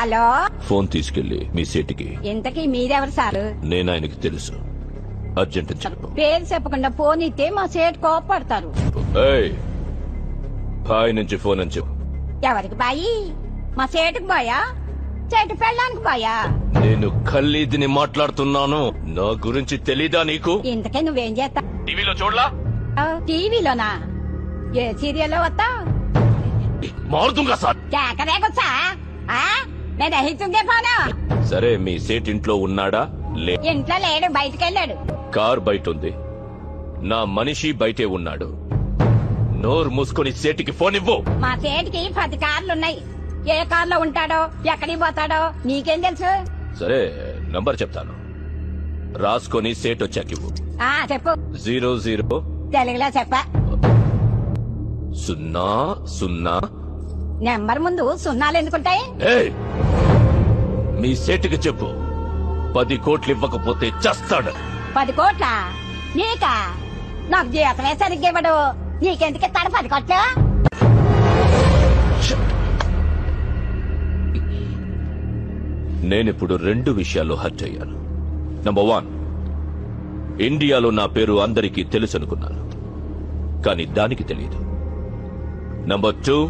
Hello, phone తీసుకెళ్లి మీ సేటికి. ఇంతకీ మీరెవరు సారు? నేను ఆయనకి తెలుసు. అర్జెంట్ అని చెప్పు. పేరు చెప్పకుండా ఫోన్ ఇస్తే మా సేటు కోపడతారు. ఏయ్, బాయ్ నుంచి ఫోన్ అని చెప్పు. ఎవరికి బాయి? మా సేటుకు బాయా? సేటు పెళ్ళానికి బాయా? నేను ఖల్లీదిని మాట్లాడుతున్నాను. నా గురించి తెలీదా నీకు? ఇంతకే నువ్వేం చేస్తా? టీవీలో చూడలా? టీవీలోనా? ఏ సీరియల్లో వస్తా? మారుతుంగా సార్. కేకరేకొచ్చా? నేను దహిస్తుందే ఫోను. సరే, మీ సేట్ ఇంట్లో ఉన్నాడా? ఇంట్లో లేడు, బయటకెళ్ళాడు. కార్ బయట ఉంది. నా మనిషి బయటే ఉన్నాడు. నోరు మూసుకొని సేటికి ఫోన్ ఇవ్వు. మా సేటికి 10 కార్లున్నాయి. ఏ కార్లో ఉంటాడో, ఎక్కడికి పోతాడో నీకేం తెలుసు? సరే, నంబర్ చెప్తాను, రాసుకొని సేట్ వచ్చాకివ్వు. చెప్పు. 00 తెలుగులో చెప్ప. 00. నెంబర్ ముందు సున్నాలు ఎందుకుంటాయి? ఏయ్, మీ సేటుకి చెప్పు, 10 కోట్లు ఇవ్వకపోతే చస్తాడు. 10 కోట్ల? నీకా? నాకు జీవితమే సరిగ్గా ఇవ్వడు. నీకెందుకు ఇస్తాడు 10 కోట్లు? నేనిప్పుడు 2 విషయాల్లో హర్ట్ అయ్యాను. నంబర్ 1, ఇండియాలో నా పేరు అందరికీ తెలుసు అనుకున్నాను, కానీ దానికి తెలియదు. నంబర్ 2,